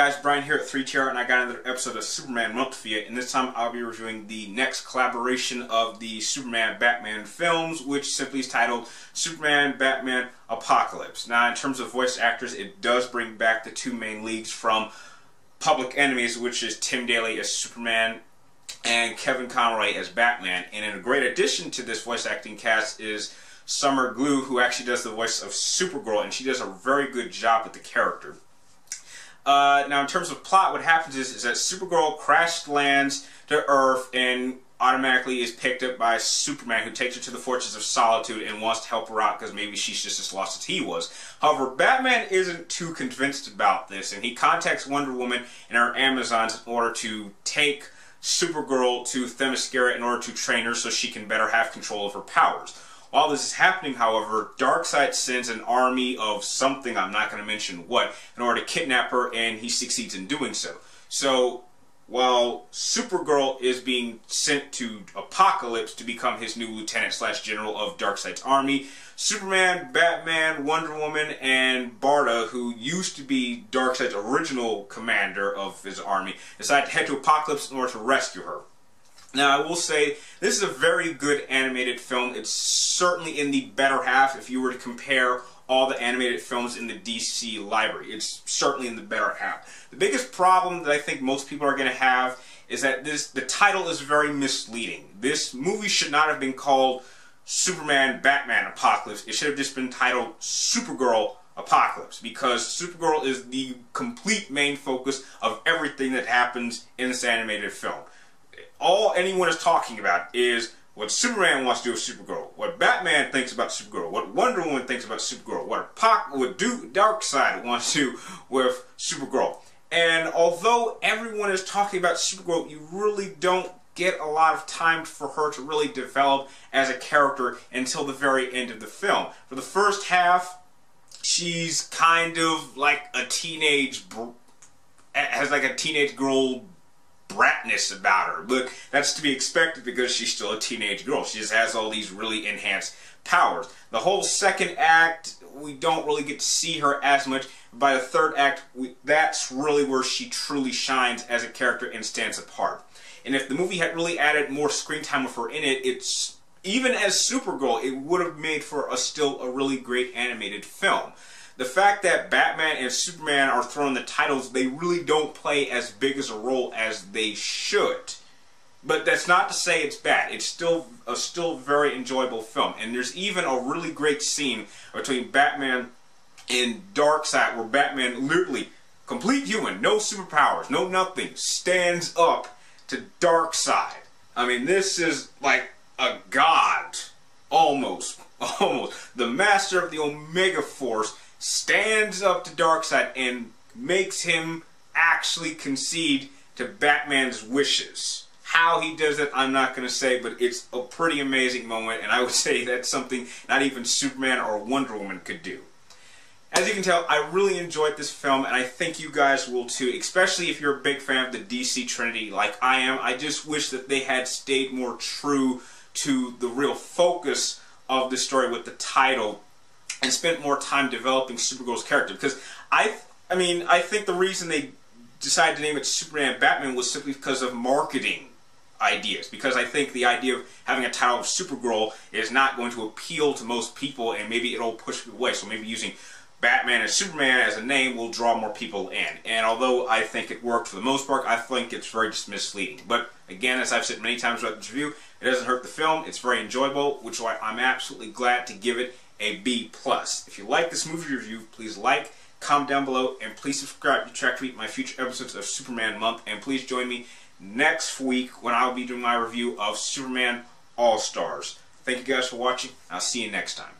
guys, Brian here at 3TR, and I got another episode of Superman Month for you, and this time I'll be reviewing the next collaboration of the Superman-Batman films, which simply is titled Superman-Batman Apocalypse. Now, in terms of voice actors, it does bring back the two main leads from Public Enemies, which is Tim Daly as Superman and Kevin Conrad as Batman, and in a great addition to this voice acting cast is Summer Glau, who actually does the voice of Supergirl, and she does a very good job with the character. Now, in terms of plot, what happens is that Supergirl crash lands to Earth and automatically is picked up by Superman, who takes her to the Fortress of Solitude and wants to help her out because maybe she's just as lost as he was. However, Batman isn't too convinced about this, and he contacts Wonder Woman and her Amazons in order to take Supergirl to Themyscira in order to train her so she can better have control of her powers. While this is happening, however, Darkseid sends an army of something, I'm not going to mention what, in order to kidnap her, and he succeeds in doing so. So, while Supergirl is being sent to Apocalypse to become his new lieutenant/general of Darkseid's army, Superman, Batman, Wonder Woman, and Barda, who used to be Darkseid's original commander of his army, decide to head to Apocalypse in order to rescue her. Now, I will say, this is a very good animated film. It's certainly in the better half if you were to compare all the animated films in the DC library. It's certainly in the better half. The biggest problem that I think most people are going to have is that the title is very misleading. This movie should not have been called Superman-Batman Apocalypse. It should have just been titled Supergirl Apocalypse, because Supergirl is the complete main focus of everything that happens in this animated film. All anyone is talking about is what Superman wants to do with Supergirl, what Batman thinks about Supergirl, what Wonder Woman thinks about Supergirl, what Darkseid wants to do with Supergirl. And although everyone is talking about Supergirl, you really don't get a lot of time for her to really develop as a character until the very end of the film. For the first half, she's kind of like a teenage, has like a teenage girl bratness about her, but that's to be expected because she's still a teenage girl. She just has all these really enhanced powers. The whole second act, we don't really get to see her as much. By the third act, that's really where she truly shines as a character and stands apart. And if the movie had really added more screen time with her in it, it's even as Supergirl, it would have made for still a really great animated film. The fact that Batman and Superman are thrown the titles, they really don't play as big as a role as they should. But that's not to say it's bad. It's still a very enjoyable film. And there's even a really great scene between Batman and Darkseid where Batman, literally, complete human, no superpowers, no nothing, stands up to Darkseid. I mean, this is like a god. Almost. The master of the Omega Force stands up to Darkseid and makes him actually concede to Batman's wishes. How he does it, I'm not going to say, but it's a pretty amazing moment, and I would say that's something not even Superman or Wonder Woman could do. As you can tell, I really enjoyed this film, and I think you guys will too, especially if you're a big fan of the DC Trinity like I am. I just wish that they had stayed more true to the real focus of the story with the title and spent more time developing Supergirl's character. Because I think the reason they decided to name it Superman Batman was simply because of marketing ideas. Because I think the idea of having a title of Supergirl is not going to appeal to most people, and maybe it'll push people away. So maybe using Batman and Superman as a name will draw more people in. And although I think it worked for the most part, I think it's very just misleading. But again, as I've said many times throughout this review, it doesn't hurt the film. It's very enjoyable, which is why I'm absolutely glad to give it a B+. If you like this movie review, please like, comment down below, and please subscribe to track to read my future episodes of Superman Month. And please join me next week when I'll be doing my review of Superman All-Stars. Thank you guys for watching. I'll see you next time.